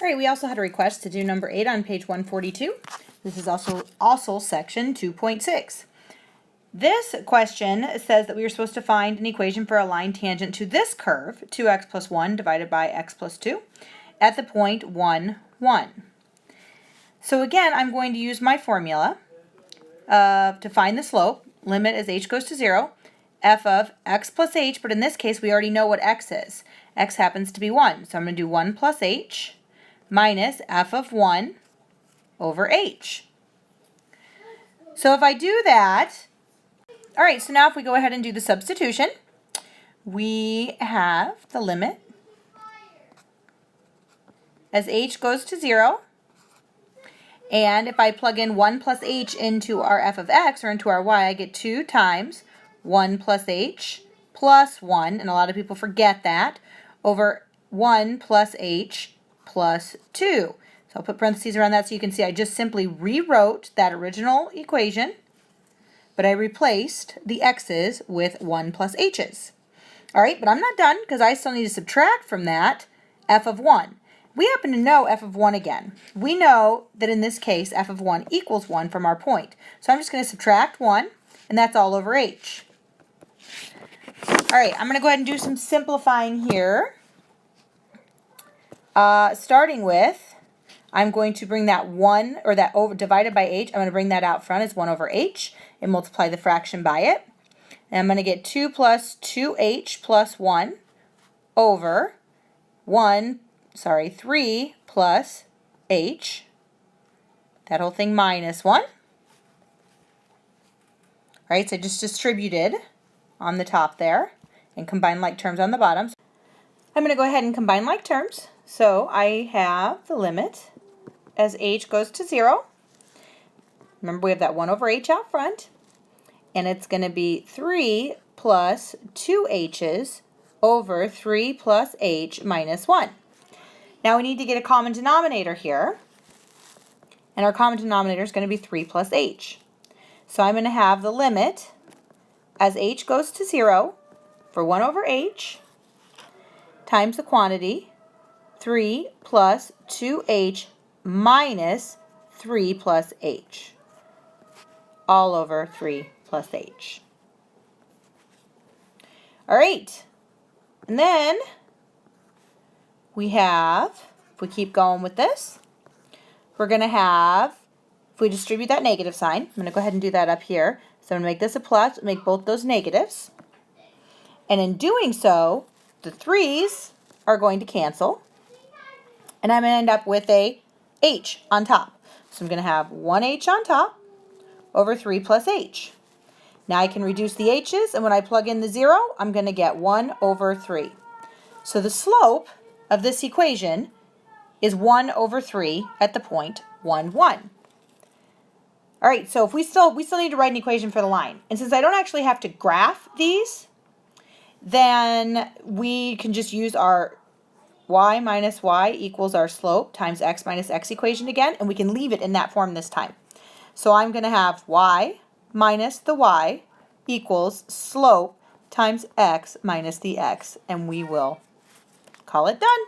All right, we also had a request to do number 8 on page 142. This is also section 2.6. This question says that we are supposed to find an equation for a line tangent to this curve, 2x plus 1 divided by x plus 2, at the point 1, 1. So again, I'm going to use my formula to find the slope. Limit as h goes to 0, f of x plus h, but in this case we already know what x is. X happens to be 1, so I'm going to do 1 plus h minus f of 1 over h. So if I do that, all right, so now if we go ahead and do the substitution, we have the limit as h goes to 0. And if I plug in 1 plus h into our f of x, or into our y, I get 2 times 1 plus h plus 1, and a lot of people forget that, over 1 plus h plus 2. So I'll put parentheses around that so you can see I just simply rewrote that original equation, but I replaced the x's with 1 plus h's. All right, but I'm not done because I still need to subtract from that f of 1. We happen to know f of 1 again. We know that in this case f of 1 equals 1 from our point. So I'm just going to subtract 1, and that's all over h. All right, I'm going to go ahead and do some simplifying here. Starting with, I'm going to bring that 1, or that over divided by h, I'm going to bring that out front as 1 over h and multiply the fraction by it. And I'm going to get 2 plus 2h plus 1 over 3 plus h, that whole thing minus 1. All right, so I just distributed on the top there and combine like terms on the bottom. I'm going to go ahead and combine like terms. So I have the limit as h goes to 0. Remember, we have that 1 over h out front. And it's going to be 3 plus 2h's over 3 plus h minus 1. Now we need to get a common denominator here. And our common denominator is going to be 3 plus h. So I'm going to have the limit as h goes to 0 for 1 over h times the quantity 3 plus 2h minus 3 plus h, all over 3 plus h. All right, and then we have, if we keep going with this, we're going to have, if we distribute that negative sign, I'm going to go ahead and do that up here. So I'm going to make this a plus, make both those negatives. And in doing so, the 3's are going to cancel. And I'm going to end up with a h on top. So I'm going to have 1h on top over 3 plus h. Now I can reduce the h's, and when I plug in the 0, I'm going to get 1 over 3. So the slope of this equation is 1 over 3 at the point 1, 1. All right, so if we still need to write an equation for the line. And since I don't actually have to graph these, then we can just use our y minus y equals our slope times x minus x equation again, and we can leave it in that form this time. So I'm going to have y minus the y equals slope times x minus the x, and we will call it done.